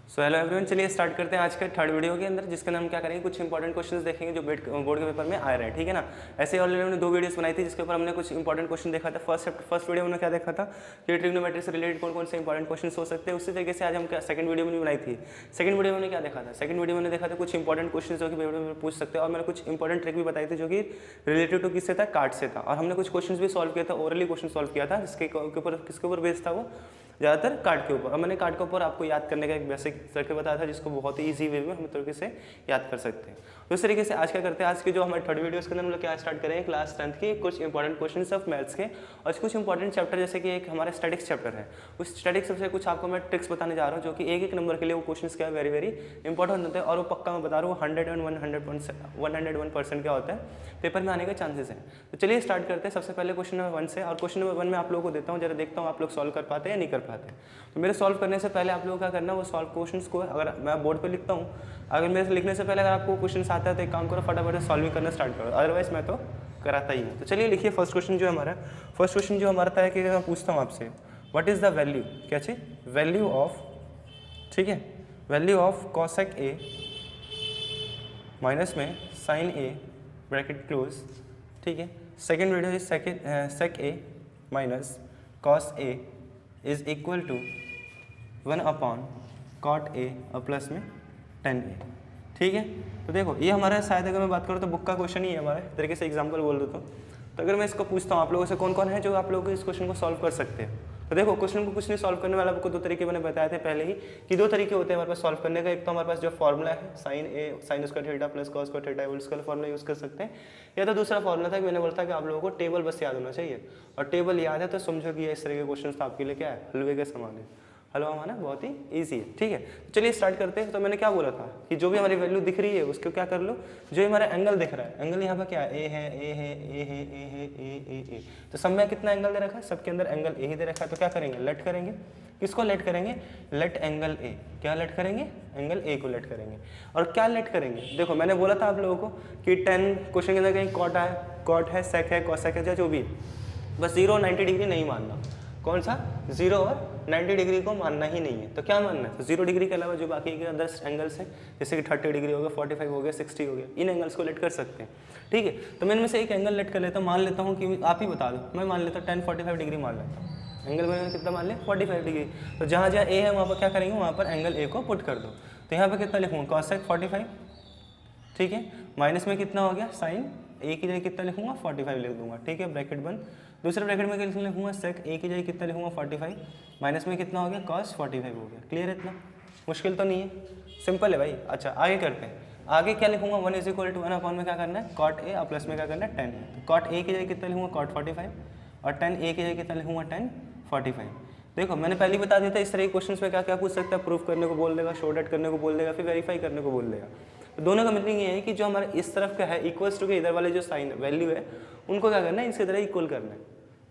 So hello everyone, चलिए start करते हैं आज के थर्ड वीडियो के अंदर, जिसके अंदर हम क्या करेंगे, कुछ इंपॉर्टेंट क्वेश्चंस देखेंगे जो बोर्ड के पेपर में आ रहे हैं। ठीक है ना। ऐसे ऑलरेडी हमने 2 वीडियोस बनाई थी जिसके ऊपर हमने कुछ इंपॉर्टेंट क्वेश्चन देखा था। फर्स्ट वीडियो में क्या देखा था कि ट्रिग्नोमेट्री से रिलेटेड कौन कौन से इंपॉर्टेंट क्वेश्चन हो सकते हैं। उसी तरीके से आज हम क्या सेकंड वीडियो में बनाई थी। सेकंड वीडियो में क्या देखा था, सेकंड वीडियो में देखा था कुछ इंपॉर्टेंट क्वेश्चन जो कि वीडियो में पूछ सकते हैं, और मैंने कुछ इंपॉर्टेंट ट्रिक भी बताई थी जो कि रिलेटेड टू किससे था, कार्ड से था। और हमने कुछ क्वेश्चन भी सॉल्व किया था, ओरली क्वेश्चन सॉल्व किया था, जिसके ऊपर किसके ऊपर बेस्ड था, वो ज़्यादातर कार्ड के ऊपर। और मैंने कार्ड के ऊपर आपको याद करने का एक बेसिक सर्किट बताया था, जिसको बहुत ही ईजी वे में हम तरीके से याद कर सकते हैं। तो इस तरीके से आज क्या करते हैं, आज की जो हमारे थर्ड वीडियोस के अंदर हम लोग क्या स्टार्ट करेंगे, क्लास 10th के कुछ इंपॉर्टेंट क्वेश्चंस ऑफ मैथ्स के, और कुछ इंपॉर्टेंट चैप्टर जैसे कि एक हमारा स्टैटिक्स चैप्टर है, उस स्टैटिक्स से कुछ आपको मैं ट्रिक्स बताने जा रहा हूँ, जो कि एक नंबर के लिए वो क्वेश्चंस क्या है, वेरी वेरी इंपॉर्टेंट होते हैं। और वो पक्का मैं बता रहा हूँ 101% क्या होता है, पेपर में आने के चांसेस हैं। तो चलिए स्टार्ट करते हैं सबसे पहले क्वेश्चन नंबर 1 से। और क्वेश्चन नंबर 1 में आप लोगों को देता हूँ, जरा देखता हूँ आप लोग सॉल्व कर पाते हैं या नहीं कर पाते। तो मेरे सॉल्व करने से पहले आप लोगों को क्या करना है, वो सॉल्व क्वेश्चंस को अगर मैं बोर्ड पे लिखता हूँ, अगर मेरे से लिखने से पहले अगर आपको क्वेश्चन आता है तो एक काम करो, फटाफट सॉल्विंग करना स्टार्ट करो, अदरवाइज मैं तो कराता ही हूँ। तो चलिए लिखिए फर्स्ट क्वेश्चन जो हमारा, फर्स्ट क्वेश्चन जो हमारा था है कि मैं पूछता हूँ आपसे, व्हाट इज़ द वैल्यू, क्या चीज़, वैल्यू ऑफ, ठीक है, value of cosec A minus में साइन ए ब्रैकेट क्लोज, ठीक है। Second video is sec A minus cos A is equal to 1 upon cot A और प्लस में tan ए, ठीक है। तो देखो ये हमारा शायद अगर मैं बात करूँ तो बुक का क्वेश्चन ही है हमारा, इस तरीके से एग्जांपल बोल देता हूँ। तो अगर मैं इसको पूछता हूँ आप लोगों से कौन कौन है जो आप लोग इस क्वेश्चन को सॉल्व कर सकते हैं, तो देखो क्वेश्चन को कुछ नहीं सॉल्व करने वाला, आपको 2 तरीके मैंने बताए थे पहले ही कि 2 तरीके होते हैं हमारे पास सॉल्व करने का। एक तो हमारे पास जो फॉर्मूला है sine square theta plus cos square theta whole square formula use कर सकते हैं, या तो दूसरा फॉर्मूला था कि मैंने बोला था कि आप लोगों को टेबल बस याद होना चाहिए, और टेबल याद है तो समझो कि इस तरह के क्वेश्चन तो आपके लिए क्या है, हलवे के समान है। हलवा हमारा बहुत ही ईजी है, ठीक है। तो चलिए स्टार्ट करते हैं। तो मैंने क्या बोला था कि जो भी हमारी वैल्यू दिख रही है उसको क्या कर लो, जो हमारा एंगल दिख रहा है, एंगल यहाँ पर क्या है, ए है, ए है, ए है, ए है, ए। तो सब में कितना एंगल दे रखा है, सबके अंदर एंगल ए ही दे रखा है। तो क्या करेंगे, लेट करेंगे, किसको लेट करेंगे, लेट एंगल ए, क्या लेट करेंगे, एंगल ए को लेट करेंगे। और क्या लेट करेंगे, देखो मैंने बोला था आप लोगों को कि 10 क्वेश्चन के अंदर कहीं कॉट है, सेक है, कॉसेक है, जो भी, बस 0 और 90 डिग्री नहीं मानना। कौन सा, 0 और 90 डिग्री को मानना ही नहीं है। तो क्या मानना है, तो 0 डिग्री के अलावा जो बाकी के अदर एंगल्स हैं, जैसे कि 30 डिग्री हो गया, 45 हो गया, 60 हो गया, इन एंगल्स को लेट कर सकते हैं, ठीक है। तो मैं इनमें से एक एंगल लेट कर लेता हूँ, मान लेता हूँ कि आप ही बता दो, मैं मान लेता हूँ 1045 डिग्री मान लेता हूँ। एंगल मैंने कितना मान लिया, 45 डिग्री। तो जहाँ जहाँ ए है वहाँ पर क्या करेंगे, वहाँ पर एंगल ए को पुट कर दो। तो यहाँ पर कितना लिखूँगा, कॉसेक 45, ठीक है, माइनस में कितना हो गया, साइन ए की जगह कितना लिखूंगा, 45 लिख दूंगा, ठीक है, ब्रैकेट बंद। दूसरे ब्रैकेट में कितना लिखूंगा, सेक ए की जगह कितना लिखूंगा, 45, माइनस में कितना हो गया, कॉस 45 हो गया। क्लियर है, इतना मुश्किल तो नहीं है, सिंपल है भाई। अच्छा आगे करते हैं, आगे क्या लिखूंगा, 1 इज इक्वल टू 1 अपॉन में क्या करना है, कॉट ए और प्लस में क्या करना है, tan। तो कॉट ए की जगह कितना लिखूंगा, कॉट 45, और tan ए की जगह कितना लिखूंगा, tan 45। देखो मैंने पहले ही बता दिया था इस तरह के क्वेश्चन में क्या क्या पूछ सकता है, प्रूफ करने को बोल देगा, शो डेट करने को बोल देगा, फिर वेरीफाई करने को बोल देगा। तो दोनों का मीनिंग ये है कि जो हमारे इस तरफ का है इक्वल्स टू के इधर वाले जो साइन वैल्यू है उनको क्या करना है, इसकी तरह इक्वल करना है।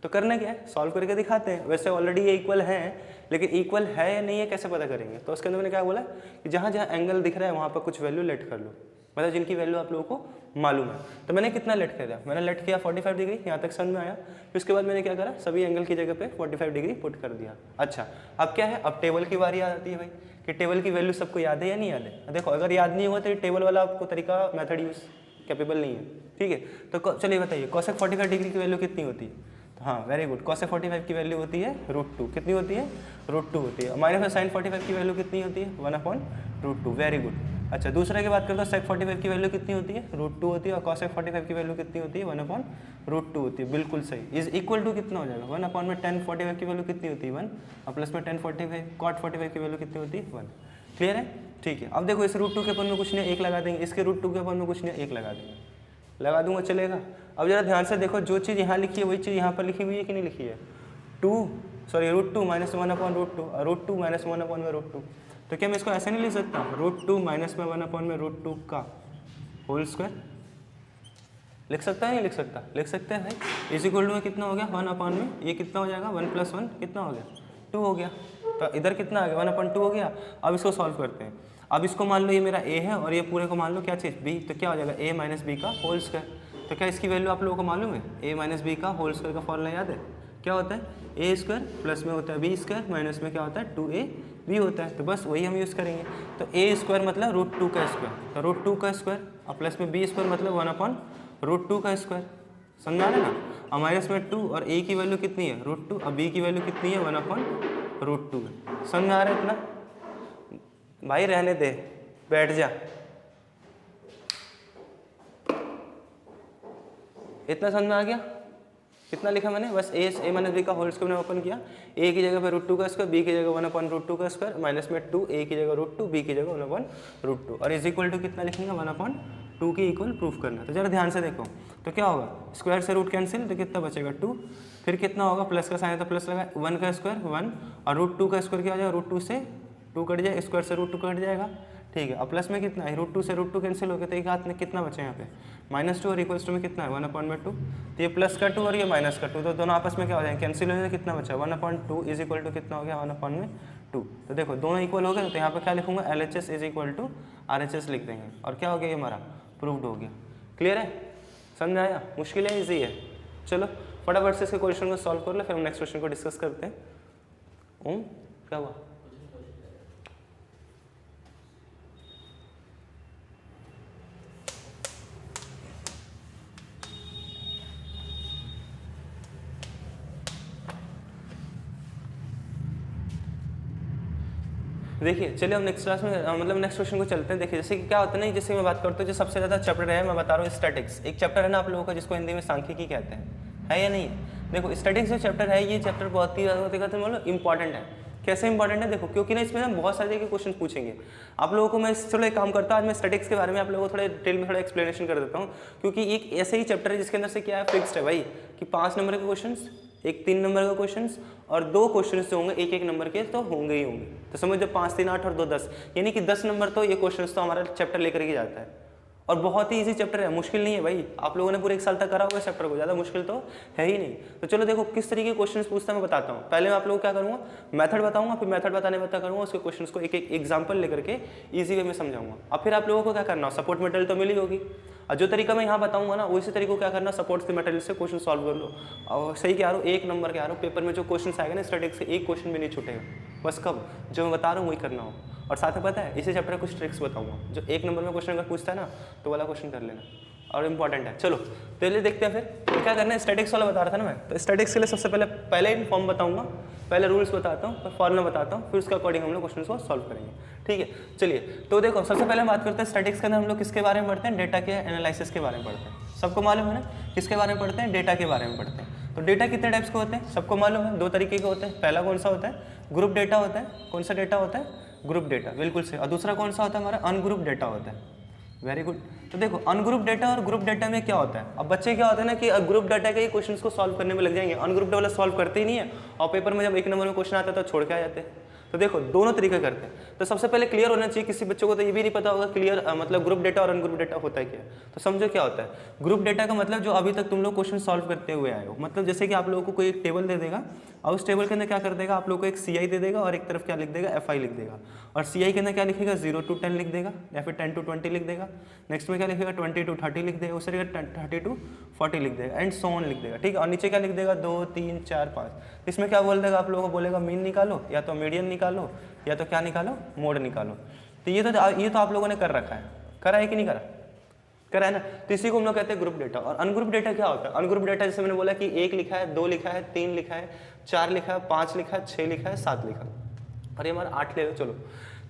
तो करना क्या है, सॉल्व करके दिखाते हैं। वैसे ऑलरेडी ये इक्वल है, लेकिन इक्वल है या नहीं है कैसे पता करेंगे। तो उसके अंदर मैंने क्या बोला कि जहाँ जहाँ एंगल दिख रहा है वहाँ पर कुछ वैल्यू लेट कर लो, मतलब जिनकी वैल्यू आप लोगों को मालूम है। तो मैंने कितना लेट किया, मैंने लेट किया 45 डिग्री, यहाँ तक समझ में आया। फिर उसके बाद मैंने क्या करा, सभी एंगल की जगह पे 45 डिग्री पुट कर दिया। अच्छा अब क्या है, अब टेबल की बारी आ जाती है भाई, कि टेबल की वैल्यू सबको याद है या नहीं याद है। देखो अगर याद नहीं होगा तो टेबल वाला आपको तरीका मेथड यूज कैपेबल नहीं है, ठीक है। तो चलिए बताइए कॉसेक 45 डिग्री की वैल्यू कितनी होती है। तो हाँ वेरी गुड, कॉसेक 45 की वैल्यू होती है √2, कितनी होती है, √2 होती है। माइनस में साइन 45 की वैल्यू कितनी होती है, 1/√2, वेरी गुड। अच्छा दूसरे की बात करते हैं, सेक 45 की वैल्यू कितनी होती है, √2 होती है, और कॉसेक 45 की वैल्यू कितनी होती है, 1/√2 होती है, बिल्कुल सही। इज इक्वल टू कितना हो जाएगा, 1 में tan 45 की वैल्यू कितनी होती है, 1, और प्लस में tan 45 कॉट 45 की वैल्यू कितनी होती है, 1। क्लियर है, ठीक है। अब देखो इस √2 के अपन में कुछ नहीं, 1 लगा देंगे, इसके √2 के अपन में कुछ नहीं, 1 लगा देंगे, लगा दूंगा चलेगा। अब जरा ध्यान से देखो, जो चीज़ यहाँ लिखी है वही चीज़ यहाँ पर लिखी हुई है कि नहीं लिखी है, √2 माइनस 1/√2, √2 माइनस 1/√2। तो क्या मैं इसको ऐसे नहीं लिख सकता, √2 माइनस में 1/√2 का होल स्क्वायर लिख सकता है, नहीं लिख सकता, लिख सकते हैं भाई। इज इक्वल टू में कितना हो गया, 1 में ये कितना हो जाएगा, 1 + 1 कितना हो गया, 2 हो गया। तो इधर कितना आ गया, 1/2 हो गया। अब इसको सॉल्व करते हैं। अब इसको मान लो ये मेरा a है और ये पूरे को मान लो क्या चीज़ b, तो क्या हो जाएगा a माइनस बी का होल स्क्वायर। तो क्या इसकी वैल्यू आप लोगों को मालूम है, a माइनस बी का होल स्क्वायर का फॉर्मूला याद है, क्या होता है ए स्क्वायर, प्लस में होता है बी स्क्वायर, माइनस में क्या होता है 2a b होता है। तो बस वही हम यूज़ करेंगे। तो ए स्क्वायर मतलब √2 का स्क्वायर, तो √2 का स्क्वायर और प्लस में बी स्क्वायर मतलब 1/√2 का स्क्वायर। समझ आ रहा है ना। और माइनस में 2 और a की वैल्यू कितनी है √2 और b की वैल्यू कितनी है 1/√2 है। समझ आ रहा है इतना? भाई रहने दे, बैठ जा। इतना समझ में आ गया? कितना लिखा मैंने? बस a माइनस b का होल स्क्वायर मैंने ओपन किया, a की जगह पे √2 का स्क्वायर, b की जगह 1/√2 का स्क्वायर, माइनस में 2, a की जगह √2, b की जगह 1/√2 और इज इक्वल टू कितना लिखेंगे 1/2 के इक्वल प्रूफ करना। तो जरा ध्यान से देखो, तो क्या होगा स्क्वायर से रूट कैंसिल, तो कितना बचेगा 2, फिर कितना होगा प्लस का साइन है तो प्लस लगा, 1 का स्क्वायर 1 और √2 का स्क्वायर क्या हो जाएगा √2 से 2 कट जाएगा, स्क्वायर से √2 कट जाएगा, ठीक है। और प्लस में कितना है √2 से √2 कैंसिल हो गया, तो एक हाथ में कितना बचे यहाँ पे -2 और इक्वल्स टू में कितना है 1/2। तो ये प्लस का 2 और ये माइनस का 2, तो दोनों आपस में क्या हो जाएंगे कैंसिल हो जाएगा, कितना बचा 1/2 इज इक्वल टू कितना हो गया 1/2। तो देखो दोनों इक्वल हो गए, तो यहाँ पे क्या लिखूंगा LHS is equal to RHS लिख देंगे और क्या हो गया ये हमारा प्रूव्ड हो गया। क्लियर है? समझ आया? मुश्किल है ईजी है? चलो फटाफट से इसके क्वेश्चन को सॉल्व कर लो, फिर हम नेक्स्ट क्वेश्चन को डिस्कस करते हैं। क्या हुआ? देखिए चलिए हम नेक्स्ट क्लास में मतलब नेक्स्ट क्वेश्चन को चलते हैं। देखिए जैसे कि क्या होता है ना, जैसे मैं बात करता हूँ जो सबसे ज़्यादा चैप्टर है, मैं बता रहा हूँ स्टैटिक्स। एक चैप्टर है ना आप लोगों का जिसको हिंदी में सांख्यिकी कहते हैं, है या नहीं है? देखो स्टैटिक्स जो चैप्टर है, ये चैप्टर बहुत ही ज़्यादा मतलब इंपॉर्टेंट है। कैसे इंपॉर्टेंट है? देखो क्योंकि ना इसमें ना बहुत सारे के क्वेश्चन पूछेंगे आप लोगों को। मैं चलो एक काम करता हूँ, आज मैं स्टैटिक्स के बारे में आप लोगों को थोड़े डिटेल में थोड़ा एक्सप्लेनेशन कर देता हूँ, क्योंकि एक ऐसे ही चैप्टर है जिसके अंदर से क्या है फिक्स्ड है भाई कि 5 नंबर के क्वेश्चन, एक 3 नंबर का क्वेश्चन और 2 क्वेश्चन जो होंगे 1-1 नंबर के तो होंगे ही होंगे। तो समझ जो 5, 3, 8 और 2, 10 यानी कि 10 नंबर तो ये क्वेश्चन तो हमारा चैप्टर लेकर के जाता है। और बहुत ही इजी चैप्टर है, मुश्किल नहीं है भाई। आप लोगों ने पूरे 1 साल तक करा होगा चैप्टर को, ज़्यादा मुश्किल तो है ही नहीं। तो चलो देखो किस तरीके के क्वेश्चन पूछता है मैं बताता हूँ। पहले मैं आप लोगों को क्या करूँगा मेथड बताऊँगा, फिर मेथड बताने बता करूँगा उसके क्वेश्चन को एक एक एग्जाम्पल लेकर के ईजी वे में समझाऊंगा। अब फिर आप लोगों को क्या करना, सपोर्ट मटेरियल तो मिली होगी, और जो तरीका मैं यहाँ बताऊंगा ना उसी तरीके को क्या करना, सपोर्ट के मटेरियल से क्वेश्चन सॉल्व कर लो। और सही कह रहा हूँ 1 नंबर के आ रहा हूँ पेपर में जो क्वेश्चन आएगा ना स्टैटिक्स से, एक क्वेश्चन भी नहीं छूटेगा। बस कब जो मैं बता रहा हूँ वही करना हो। और साथ में पता है इसी चैप्टर कुछ ट्रिक्स बताऊंगा, जो 1 नंबर में क्वेश्चन अगर पूछता है ना तो वाला क्वेश्चन कर लेना और इंपॉर्टेंट है। चलो पहले देखते हैं फिर तो क्या करना है। स्टैटिक्स वाला बता रहा था ना मैं, तो स्टैटिक्स के लिए सबसे पहले फॉर्म बताऊंगा, पहले रूल्स बताता हूँ, फिर फॉर्मूला बताता हूँ, फिर उसके अकॉर्डिंग हम लोग क्वेश्चन को सॉल्व करेंगे। ठीक है चलिए, तो देखो सबसे पहले बात करते हैं स्टैटिक्स के अंदर हम लोग किसके बारे में पढ़ते हैं, डेटा के एनालिसिस के बारे में पढ़ते हैं। सबको मालूम है ना किसके बारे में पढ़ते हैं, डेटा के बारे में पढ़ते हैं। तो डेटा कितने टाइप्स के होते हैं सबको मालूम है, 2 तरीके के होते हैं। पहला कौन सा होता है, ग्रुप डेटा होता है। कौन सा डेटा होता है, ग्रुप डेटा, बिल्कुल से। और दूसरा कौन सा होता है हमारा, अनग्रुप डेटा होता है। Very good. तो देखो अनग्रुप डेटा और ग्रुप डेटा में क्या होता है, अब बच्चे क्या होता है ना कि ग्रुप डेटा के ही क्वेश्चंस को सॉल्व करने में लग जाएंगे, अनग्रुप डेटा वाला सॉल्व करते ही नहीं है, और पेपर में जब 1 नंबर में क्वेश्चन आता है तो छोड़ के आ जाते हैं। तो देखो दोनों तरीके करते हैं। तो सबसे पहले क्लियर होना चाहिए किसी बच्चों को, तो ये भी नहीं पता होगा क्लियर मतलब ग्रुप डेटा और अनग्रुप डेटा होता है क्या। तो समझो क्या होता है ग्रुप डेटा का मतलब, जो अभी तक तुम लोग क्वेश्चन सॉल्व करते हुए आए हो। मतलब जैसे कि आप लोगों को कोई एक टेबल दे देगा और उस टेबल के अंदर क्या कर देगा, आप लोगों को एक CI दे देगा और एक तरफ क्या लिख देगा, FI लिख देगा। और CI के अंदर क्या लिखेगा, 0 to 10 लिख देगा या फिर 10 to 20 लिख देगा। नेक्स्ट में क्या लिखेगा, 20 to 30 लिख देगा, उससे 30 to 40 लिख देगा, एंड सो ऑन लिख देगा। ठीक है, और नीचे क्या लिख देगा, 2, 3, 4, 5। इसमें क्या बोल देगा, आप लोगों को बोलेगा मीन निकालो, या तो मीडियन निकालो, या तो क्या निकालो, मोड निकालो। तो ये तो आप लोगों ने कर रखा है, करा है कि नहीं करा है ना। तो इसी को हम लोग कहते हैं ग्रुप डेटा। और अनग्रुप डेटा क्या होता है, अनग्रुप डेटा जैसे मैंने बोला कि 1 लिखा है, 2 लिखा है, 3 लिखा है, 4 लिखा है, 5 लिखा है, 6 लिखा है, 7 लिखा है, और ये हमारा 8 ले लो। चलो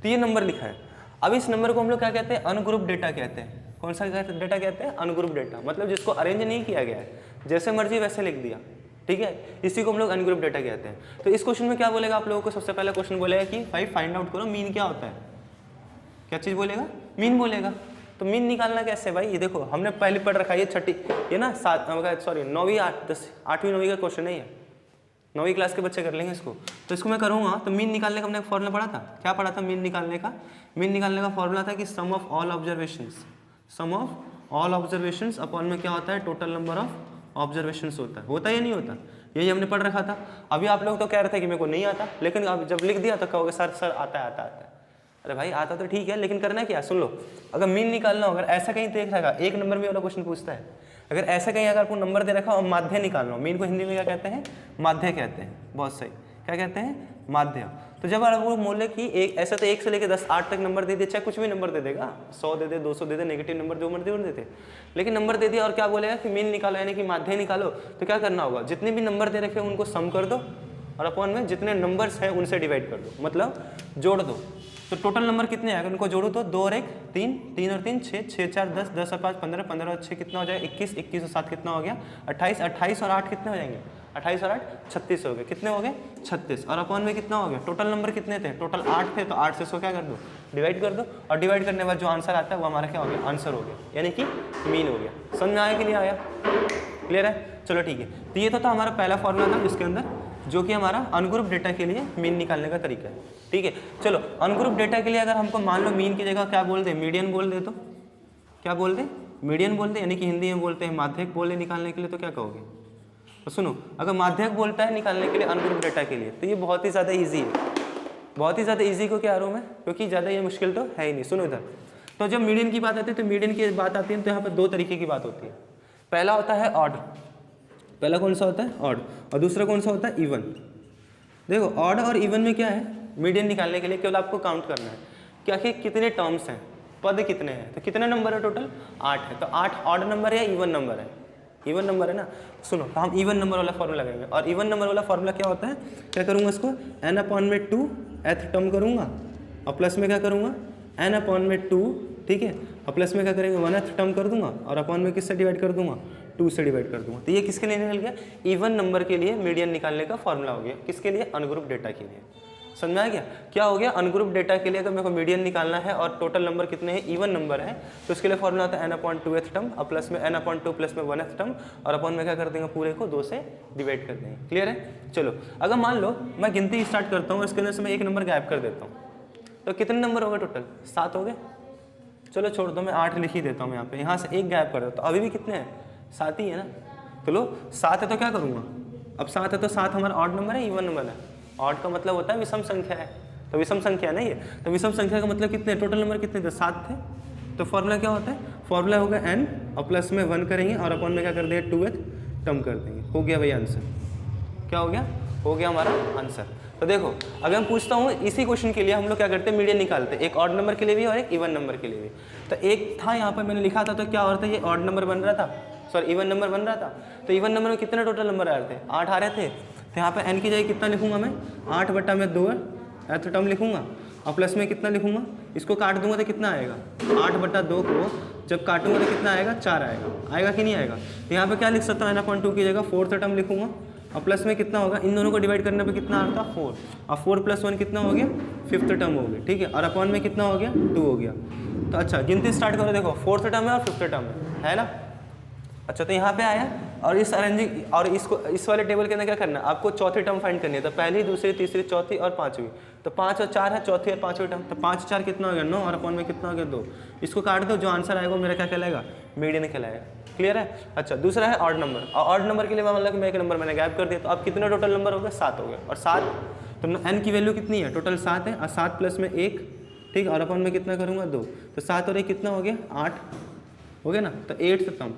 तो ये नंबर लिखा है। अब इस नंबर को हम लोग क्या कहते हैं, अनग्रुप डेटा कहते हैं। कौन सा डेटा कहते हैं, अनग्रुप डेटा। मतलब जिसको अरेंज नहीं किया गया है, जैसे मर्जी वैसे लिख दिया। ठीक है, इसी को हम लोग अनग्रुप डेटा कहते हैं। तो इस क्वेश्चन में क्या बोलेगा आप लोगों को, सबसे पहला क्वेश्चन बोलेगा कि भाई फाइंड आउट करो मीन क्या होता है। क्या चीज़ बोलेगा, मीन बोलेगा। तो मीन निकालना कैसे भाई, ये देखो हमने पहले पढ़ रखा है, ये ना 9वीं 8वीं 9वीं का क्वेश्चन है ये, 9वीं क्लास के बच्चे कर लेंगे इसको। तो इसको मैं करूँगा तो मीन निकालने का हमने फॉर्मूला पढ़ा था। क्या पढ़ा था मीन निकालने का, मीन निकालने का फॉर्मूला था कि सम ऑफ ऑल ऑब्जर्वेशंस अपॉन में क्या होता है, टोटल नंबर ऑफ ऑब्जर्वेशंस होता है या नहीं होता, यही हमने पढ़ रखा था। अभी आप लोग तो कह रहे थे कि मेरे को नहीं आता, लेकिन अब जब लिख दिया तो कहोगे सर आता है। अरे भाई आता तो ठीक है, लेकिन करना क्या, सुन लो। अगर मीन निकालना हो, अगर ऐसा कहीं देख रखा 1 नंबर में वाला क्वेश्चन पूछता है, अगर ऐसा कहीं अगर आपको नंबर दे रखा हो और माध्य निकालना हो, मीन को हिंदी में क्या कहते हैं, माध्य कहते हैं, बहुत सही, क्या कहते हैं, माध्य। तो जब आप वो मूल्य की एक ऐसा तो 1 से लेकर 10 8 तक नंबर दे दिया, चाहे कुछ भी नंबर दे देगा, 100 दे दे, 200 दे दे, नेगेटिव नंबर जो मर्जी दे दे, लेकिन नंबर दे दिया और क्या बोलेगा कि मीन निकालो यानी कि माध्य निकालो। तो क्या करना होगा, जितने भी नंबर दे रखे उनको सम कर दो और अपॉन में जितने नंबर्स हैं उनसे डिवाइड कर दो, मतलब जोड़ दो। तो टोटल नंबर कितने आएगा उनको जोड़ो तो 2 और 1 3, 3 और 3 6, 6 4 10, 10 और 5 15, 15 और 6 कितना हो जाएगा 21, 21 और 7 कितना हो गया 28, 28 और 8 कितने हो जाएंगे 28 और 8 36 हो गए, कितने हो गए 36 और अपॉन में कितना हो गया, टोटल नंबर कितने थे, टोटल 8 थे, तो 8 से 100 क्या कर दो डिवाइड कर दो और डिवाइड करने के बाद जो आंसर आता है वो हमारा क्या हो गया, आंसर हो गया, यानी कि मीन हो गया। समझ में आया कि नहीं आया, क्लियर है, चलो ठीक है। तो ये तो था हमारा पहला फॉर्मूला था इसके अंदर, जो कि हमारा अनग्रुप डेटा के लिए मीन निकालने का तरीका है, ठीक है। चलो अनग्रुप डेटा के लिए अगर हमको मान लो मीन की जगह क्या बोल दे, मीडियन बोल दे, तो क्या बोल दे, मीडियन बोल दे, यानी कि हिंदी में बोलते हैं माध्यक बोल दे निकालने के लिए, तो क्या कहोगे। तो सुनो, अगर माध्यक बोलता है निकालने के लिए अनग्रुप डेटा के लिए, तो ये बहुत ही ज़्यादा ईजी है, बहुत ही ज़्यादा ईजी को क्या आ रहा हूँ मैं, क्योंकि ज़्यादा ये मुश्किल तो है ही नहीं। सुनो इधर, तो जब मीडियन की बात आती है तो मीडियन की बात आती है तो यहाँ पर 2 तरीके की बात होती है। पहला होता है ऑड, पहला कौन सा होता है ऑड, और दूसरा कौन सा होता है इवन। देखो ऑड और इवन में क्या है, मीडियन निकालने के लिए केवल आपको काउंट करना है कि आखिर कितने टर्म्स हैं, पद कितने हैं, तो कितने नंबर है टोटल 8 है, तो 8 ऑड नंबर है या इवन नंबर है, इवन नंबर है ना। सुनो, तो हम इवन नंबर वाला फॉर्मूला लगाएंगे, और इवन नंबर वाला फॉर्मूला क्या होता है, क्या करूँगा इसको n अपॉन में 2 एथ टर्म करूँगा और प्लस में क्या करूँगा n अपॉन में 2, ठीक है, और प्लस में क्या करेंगे 1th टर्म कर दूंगा और अपॉन में किससे डिवाइड कर दूंगा 2 से डिवाइड कर दूंगा। तो ये किसके लिए निकल गया, इवन नंबर के लिए मीडियन निकालने का फॉर्मूला हो गया, किसके लिए, अनग्रुप डेटा के लिए। समझ में आ गया, क्या हो गया, अनग्रुप डेटा के लिए अगर मेरे को मीडियन निकालना है और टोटल नंबर कितने हैं, इवन नंबर है, तो उसके लिए फॉर्मूला होता है n अपॉन 2th टर्म और प्लस में n अपॉन 2 प्लस में 1th टर्म और अपॉन में क्या कर देंगे, पूरे को 2 से डिवाइड कर देंगे। क्लियर है। चलो अगर मान लो मैं गिनती स्टार्ट करता हूँ, इसके अंदर से मैं एक नंबर गायब कर देता हूँ, तो कितने नंबर हो गए टोटल, 7 हो गए। चलो छोड़ दो, मैं 8 लिख ही देता हूँ यहाँ से एक गायब कर देता हूँ, अभी भी कितने हैं 7 ही है ना। चलो 7 है तो क्या करूँगा, अब 7 है तो 7 हमारा ऑड नंबर है, इवन नंबर है। ऑड का मतलब होता है विषम संख्या है, तो विषम संख्या नहीं है, तो विषम संख्या का मतलब कितने, टोटल नंबर कितने थे 7 थे। तो फॉर्मूला क्या होता है, फॉर्मूला होगा n और प्लस में 1 करेंगे और अपॉन में क्या कर देंगे 2th टर्म कर देंगे, हो गया भाई आंसर। क्या हो गया, हो गया हमारा आंसर। तो देखो अगर मैं पूछता हूँ इसी क्वेश्चन के लिए हम लोग क्या करते हैं, मीडियन निकालते हैं, एक ऑड नंबर के लिए भी और एक इवन नंबर के लिए भी। तो एक था यहाँ पर मैंने लिखा था, तो क्या हो रहा था, ये ऑड नंबर बन रहा था, सॉरी इवन नंबर बन रहा था। तो इवन नंबर में कितने टोटल नंबर आ रहे थे, 8 आ रहे थे। तो यहाँ पर n की जगह कितना लिखूंगा मैं, 8 बटा में 2 एथ टर्म लिखूंगा और प्लस में कितना लिखूंगा, इसको काट दूंगा तो कितना आएगा, 8 बटा 2 को जब काटूंगा तो कितना आएगा, 4 आएगा, आएगा कि नहीं आएगा। तो यहाँ पे क्या लिख सकता हूँ, n अपॉन 2 की जगह 4th टर्म लिखूंगा और प्लस में कितना होगा, इन दोनों को डिवाइड करने पे कितना आता है 4, और 4 प्लस 1 कितना हो गया 5th टर्म हो गया, ठीक है, और अपॉन में कितना हो गया 2 हो गया। तो अच्छा गिनती स्टार्ट करो, देखो 4th टर्म है और 5th टर्म है ना। अच्छा तो यहाँ पे आया और इस अरेंजिंग और इसको इस वाले टेबल के अंदर क्या करना है, आपको चौथी टर्म फाइंड करनी है। तो पहली, दूसरी, तीसरी, चौथी और पाँचवीं, तो 5 और 4 है चौथी और पाँचवीं टर्म, तो 5 4 कितना हो गया 9 और अपॉन में कितना हो गया 2। इसको काट दो, जो आंसर आएगा मेरा क्या कहलाएगा, मीडियन कहलाएगा। क्लियर है। अच्छा दूसरा है ऑड नंबर, और ऑड नंबर के लिए मतलब कि मैं एक नंबर मैंने गायब कर दिया, तो अब कितने टोटल नंबर हो गए 7 हो गए, और 7 तो n की वैल्यू कितनी है, टोटल 7 है, और 7 प्लस में 1, ठीक, और अपॉन में कितना करूँगा 2, तो 7 और 1 कितना हो गया 8 हो गया ना। तो 8th टर्म,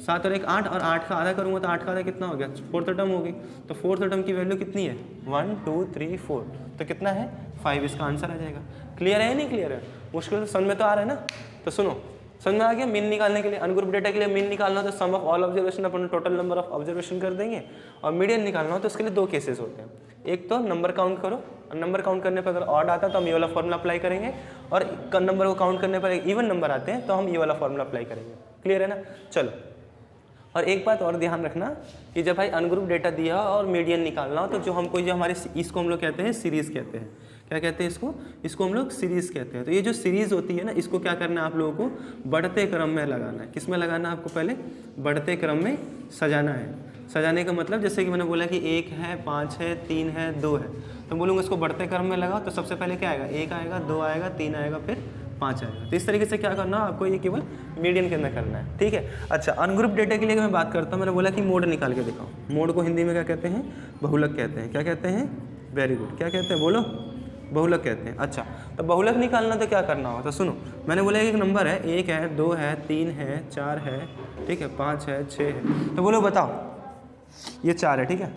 7 और 1 8, और 8 का आधा करूँगा तो 8 का आधा कितना हो गया 4th टर्म हो गई। तो 4th टर्म की वैल्यू कितनी है 1 2 3 4, तो कितना है 5, इसका आंसर आ जाएगा। क्लियर है नहीं क्लियर है, मुश्किल समझ में तो आ रहा है ना। तो सुनो समझ में आ गया, मीन निकालने के लिए अनग्रुप डेटा के लिए मीन निकालना हो तो सम ऑफ ऑल ऑब्जर्वेशन अपन टोटल नंबर ऑफ ऑब्जर्वेशन कर देंगे, और मीडियन निकालना हो तो उसके लिए 2 केसेस होते हैं, एक तो नंबर काउंट करो, और नंबर काउंट करने पर अगर ऑड आता है तो हम ये वाला फॉर्मूला अप्लाई करेंगे, और नंबर को काउंट करने पर इवन नंबर आते हैं तो हम ये वाला फॉर्मूला अप्लाई करेंगे। क्लियर है ना। चलो और एक बात और ध्यान रखना कि जब भाई अनग्रुप डेटा दिया और मीडियन निकालना हो तो जो हमारे इसको हम लोग कहते हैं सीरीज़ कहते हैं। क्या कहते हैं इसको हम लोग सीरीज़ कहते हैं। तो ये जो सीरीज़ होती है ना, इसको क्या करना है आप लोगों को बढ़ते क्रम में लगाना है। किस में लगाना है आपको, पहले बढ़ते क्रम में सजाना है। सजाने का मतलब जैसे कि मैंने बोला कि 1 है 5 है 3 है 2 है, तो बोलूँगा इसको बढ़ते क्रम में लगाओ, तो सबसे पहले क्या आएगा 1 आएगा 2 आएगा 3 आएगा फिर 5 आएगा। तो इस तरीके से क्या करना है आपको, ये केवल मीडियन के अंदर करना है। ठीक है। अच्छा अनग्रुप डेटा के लिए मैं बात करता हूँ, मैंने बोला कि मोड निकाल के दिखाओ। मोड को हिंदी में क्या कहते हैं, बहुलक कहते हैं। क्या कहते हैं, वेरी गुड, क्या कहते हैं बोलो, बहुलक कहते हैं। अच्छा, तो बहुलक निकालना तो क्या करना होगा, तो सुनो, मैंने बोला एक नंबर है, 1 है, 2 है, 3 है, 4 है, ठीक है, 5 है, 6 है, तो बोलो बताओ ये 4 है, ठीक है,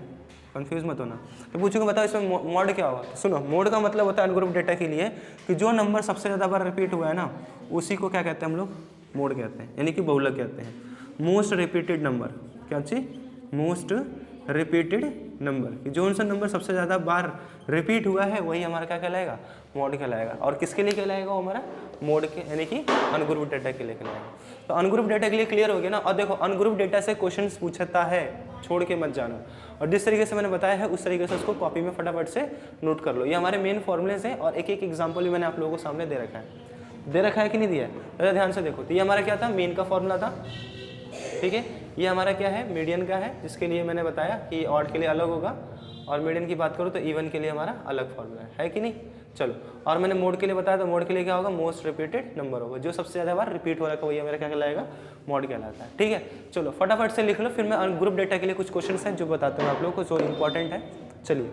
कंफ्यूज मत होना। तो पूछोगे बताओ इसमें मोड क्या होगा, तो सुनो, मोड का मतलब होता है अनग्रुप डेटा के लिए कि जो नंबर सबसे ज़्यादा बार रिपीट हुआ है ना, उसी को क्या कहते हैं हम लोग, मोड कहते हैं, यानी कि बहुलक कहते हैं। मोस्ट रिपीटेड नंबर, क्या चीज, मोस्ट रिपीटेड नंबर, कि जो सा नंबर सबसे ज़्यादा बार रिपीट हुआ है वही हमारा क्या कहलाएगा, मोड कहलाएगा। और किसके लिए कहलाएगा वो हमारा, मोड के, यानी कि अनग्रुप डेटा के लिए कहलाएगा। तो अनग्रुप डेटा के लिए क्लियर हो गया ना। और देखो अनग्रुप डेटा से क्वेश्चन पूछता है, छोड़ के मत जाना, और जिस तरीके से मैंने बताया है उस तरीके से उसको कॉपी में फटाफट से नोट कर लो। ये हमारे मेन फॉर्मुलेज हैं और एक एक एग्जाम्पल भी मैंने आप लोगों को सामने दे रखा है कि नहीं दिया है, तो ध्यान से देखो। तो ये हमारा क्या था, मेन का फॉर्मूला था, ठीक है। ये हमारा क्या है, मीडियन का है, जिसके लिए मैंने बताया कि ऑड के लिए अलग होगा, और मीडियन की बात करूँ तो इवन के लिए हमारा अलग फॉर्मूला है कि नहीं। चलो, और मैंने मोड के लिए बताया, तो मोड के लिए क्या होगा, मोस्ट रिपीटेड नंबर होगा, जो सबसे ज़्यादा बार रिपीट हो रहा है वही मेरा क्या कहलाएगा, मोड कहलाता है, ठीक है। चलो फटाफट से लिख लो, फिर मैं ग्रुप डेटा के लिए कुछ क्वेश्चन हैं जो बताता हूँ आप लोगों को, जो इंपॉर्टेंट है। चलिए,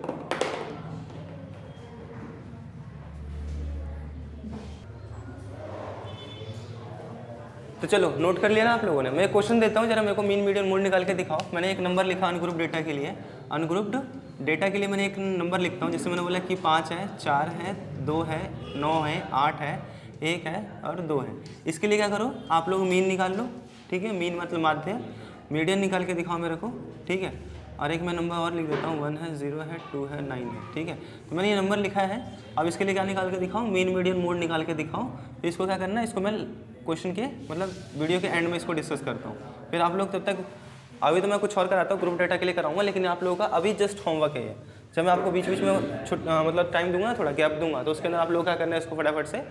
तो चलो नोट कर लिया ना आप लोगों ने। मैं क्वेश्चन देता हूँ, जरा मेरे को मीन मीडियन मोड निकाल के दिखाओ। मैंने एक नंबर लिखा अनग्रुप डेटा के लिए, अनग्रुप्ड डेटा के लिए मैंने एक नंबर लिखता हूँ, जैसे मैंने बोला कि 5 है, 4 है, 2 है, 9 है, 8 है, 1 है और 2 है। इसके लिए क्या करो आप लोग, मीन निकाल लो, ठीक है, मीन मतलब माध्य, मीडियन निकाल के दिखाओ मेरे को, ठीक है। और एक मैं नंबर और लिख देता हूँ, 1 है, 0 है, 2 है, 9 है, ठीक है। तो मैंने ये नंबर लिखा है। अब इसके लिए क्या निकाल के दिखाऊँ, मीन मीडियन मोड निकाल के दिखाऊँ। तो इसको क्या करना है, इसको मैं क्वेश्चन के मतलब वीडियो के एंड में इसको डिस्कस करता हूँ, फिर आप लोग तब तक, अभी तो मैं कुछ और कराता हूँ, ग्रुप डेटा के लिए कराऊंगा, लेकिन आप लोगों का अभी जस्ट होमवर्क है ये। जब मैं आपको बीच बीच में मतलब टाइम दूंगा, थोड़ा गैप दूंगा, तो उसके अंदर आप लोग क्या करना है, इसको फटाफट से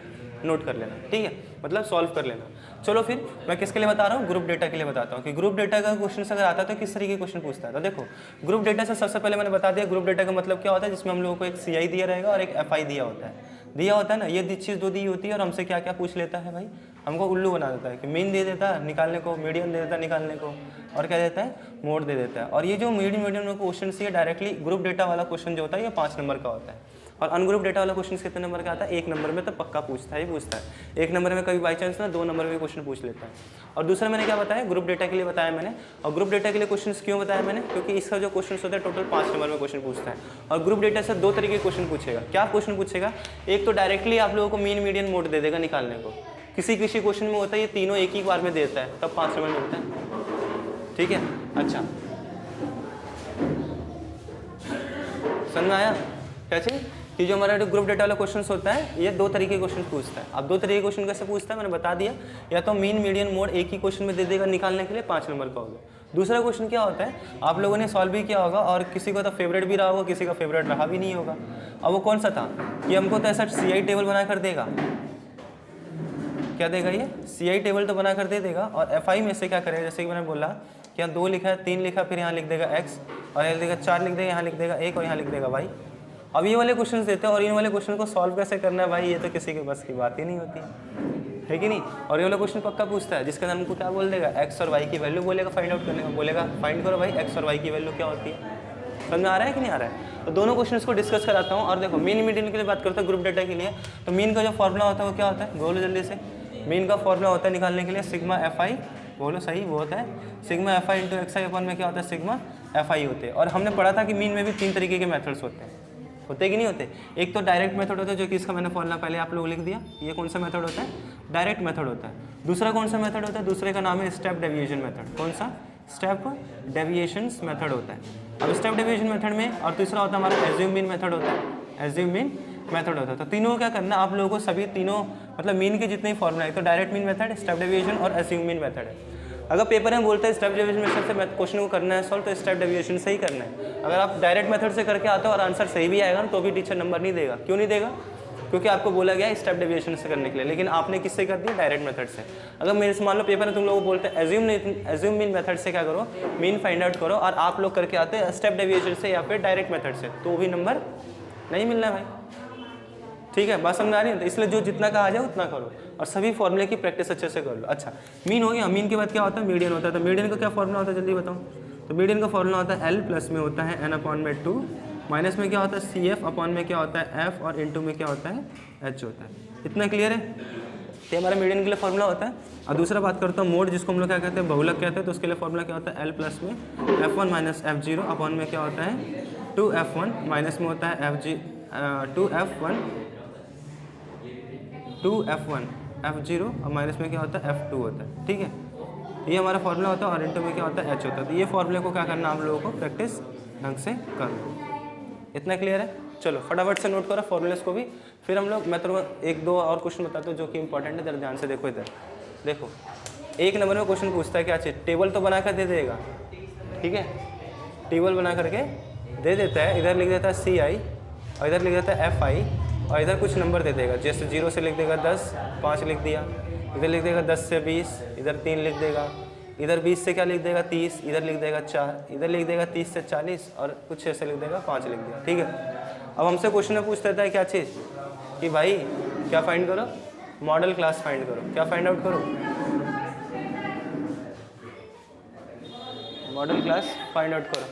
नोट कर लेना, ठीक है, मतलब सॉल्व कर लेना। चलो फिर मैं किसके लिए बता रहा हूँ, ग्रुप डेटा के लिए बताता हूँ कि ग्रुप डेटा का क्वेश्चन अगर आता है तो किस तरीके के क्वेश्चन पूछता है। तो देखो, ग्रुप डेटा से सबसे पहले मैंने बता दिया ग्रुप डेटा का मतलब क्या होता है, जिसमें हम लोगों को एक CI दिया रहेगा और एक FI दिया होता है ना। ये चीज़ दो दी होती है, और हमसे क्या क्या पूछ लेता है भाई, हमको उल्लू बना देता है कि मीन दे देता है निकालने को, मीडियन दे देता है निकालने को, और क्या देता है, मोड दे देता है। और ये जो मीडियन क्वेश्चन ये डायरेक्टली ग्रुप डेटा वाला क्वेश्चन जो होता है ये 5 नंबर का होता है, और अनग्रुप डेटा वाला क्वेश्चन कितने नंबर का आता है, 1 नंबर में तो पक्का पूछता है, एक नंबर में कभी बाई चांस ना 2 नंबर में क्वेश्चन पूछ लेता है। और दूसरा मैंने क्या बताया, ग्रुप डेटा के लिए बताया मैंने। और ग्रुप डेटा के लिए क्वेश्चन क्यों बताया मैंने, क्योंकि इसका जो क्वेश्चन होता है टोटल 5 नंबर में क्वेश्चन पूछता है। और ग्रुप डेटा से 2 तरीके के क्वेश्चन पूछेगा। क्या क्वेश्चन पूछेगा, एक तो डायरेक्टली आप लोगों को मीन मीडियन मोड दे देगा निकालने को, किसी क्वेश्चन में होता है ये तीनों एक ही बार में देता है, तब 5 नंबर मिलता है, ठीक है। अच्छा, समझ में आया क्या चीज़, कि जो हमारा ग्रुप डेटा वाला क्वेश्चन होता है ये 2 तरीके के क्वेश्चन पूछता है। अब 2 तरीके के क्वेश्चन कैसे पूछता है मैंने बता दिया, या तो मीन मीडियन मोड एक ही क्वेश्चन में दे देगा निकालने के लिए, 5 नंबर का होगा। दूसरा क्वेश्चन क्या होता है, आप लोगों ने सॉल्व भी किया होगा, और किसी को तो फेवरेट भी रहा होगा, किसी का फेवरेट रहा भी नहीं होगा। अब वो कौन सा था, कि हमको तो ऐसा CI टेबल बना कर देगा, क्या देगा ये, CI टेबल तो बना कर दे देगा। और FI में से क्या करेगा, जैसे कि मैंने बोला कि यहाँ 2 लिखा है, 3 लिखा, फिर यहाँ लिख देगा X, और यहाँ लिख देगा 4 लिख देगा, यहाँ लिख देगा 1, और यहाँ लिख देगा Y। अब ये वाले क्वेश्चन देते हैं, और इन वाले क्वेश्चन को सॉल्व कैसे करना है भाई, ये तो किसी के बस की बात ही नहीं होती है कि नहीं। और ये वाला क्वेश्चन पक्का पूछता है, जिसके अंदर हमको क्या बोल देगा, X और Y की वैल्यू बोलेगा फाइंड आउट करने का, बोलेगा फाइंड करो भाई X और Y की वैल्यू क्या होती है। समझ में आ रहा है कि नहीं आ रहा है। तो दोनों क्वेश्चन को डिस्कस कराता हूँ। और देखो, मीन मीडियन के लिए बात करता हूँ ग्रुप डेटा के लिए, तो मीन का जो फॉर्मूला होता है वो क्या होता है, बोलो जल्दी से। मीन का फॉर्मूला होता है निकालने के लिए सिग्मा FI, बोलो सही, वो होता है सिग्मा FI इंटू XI अपन में क्या होता है, सिग्मा FI होते हैं। और हमने पढ़ा था कि मीन में भी 3 तरीके के मेथड्स होते कि नहीं होते। एक तो डायरेक्ट मेथड होता है, जो कि इसका मैंने फॉर्मूला पहले आप लोग लिख दिया, ये कौन सा मेथड होता है, डायरेक्ट मेथड होता है। दूसरा कौन सा मेथड होता है, दूसरे का नाम है स्टेप डेविएशन मेथड। कौन सा, स्टेप डेविएशन मेथड होता है। अब स्टेप डेविएशन मेथड में, और तीसरा होता है हमारा एज्यूम मीन मेथड होता है, एज्यूम मीन मेथड होता है। तो तीनों क्या करना आप लोगों को, सभी तीनों मतलब मीन के जितने ही फॉर्मूला है, तो direct mean method, step deviation और एज्यूम मीन मेथड है। अगर पेपर में बोलते हैं स्टेप डेविएशन मेथड से क्वेश्चन को करना है सॉल्व, तो स्टेप डेविएशन से ही करना है। अगर आप डायरेक्ट मेथड से करके आते हो और आंसर सही भी आएगा तो भी टीचर नंबर नहीं देगा। क्यों नहीं देगा, क्योंकि आपको बोला गया है स्टेप डेविएशन से करने के लिए, लेकिन आपने किससे कर दिया, डायरेक्ट मेथड से। अगर मेरे से मान लो पेपर में तुम लोग बोलते हैं एज्यूम मीन मेथड से क्या करो, मीन फाइंड आउट करो, और आप लोग करके आते हैं स्टेप डेविएशन से या फिर डायरेक्ट मेथड से, तो भी नंबर नहीं मिलना है भाई, ठीक है। बात समझ आ रही है। तो इसलिए जो जितना कहा जाए उतना करो, और सभी फॉर्मूले की प्रैक्टिस अच्छे से कर लो। अच्छा, मीन हो गया। मीन के बाद क्या होता है, मीडियन होता है। तो मीडियन का क्या फॉर्मूला होता है जल्दी बताओ। तो मीडियन का फॉर्मूला होता है L प्लस में होता है N/2 माइनस में क्या होता है सी एफ, अपॉन में क्या होता है एफ, और इनटू में क्या होता है एच होता है। इतना क्लियर है? ये हमारा मीडियन के लिए फॉर्मूला होता है। और दूसरा बात करता हूँ मोड, जिसको हम लोग क्या कहते हैं बहुलक कहते हैं, तो उसके लिए फॉर्मूला क्या होता है एल प्लस में f1 माइनस F0 अपॉन में क्या होता है 2f1, माइनस में होता है F0 और माइनस में क्या होता है F2 होता है। ठीक है, ये हमारा फॉर्मूला होता है और इनटू में क्या होता है h होता है। तो ये फॉर्मूले को क्या करना हम लोगों को प्रैक्टिस ढंग से करना। इतना क्लियर है? चलो फटाफट से नोट करो फॉर्मूलेस को भी, फिर हम लोग मैं तो एक दो और क्वेश्चन बताता हूँ जो कि इंपॉर्टेंट है। जरा ध्यान से देखो इधर, देखो 1 नंबर में क्वेश्चन पूछता है क्या चीज़, टेबल तो बना कर दे देगा, ठीक है, टेबल बना करके दे देता है। इधर लिख देता है CI और इधर लिख देता है FI और इधर कुछ नंबर दे देगा, जैसे 0 से लिख देगा 10, 5 लिख दिया, इधर लिख देगा 10 से 20, इधर 3 लिख देगा, इधर 20 से क्या लिख देगा 30, इधर लिख देगा 4, इधर लिख देगा 30 से 40 और कुछ ऐसे लिख देगा 5 लिख दिया। ठीक है, अब हमसे क्वेश्चन में पूछ देता है क्या चीज़ कि भाई क्या फाइंड करो, मॉडल क्लास फाइंड करो। क्या फाइंड आउट करो? मॉडल क्लास फाइंड आउट करो।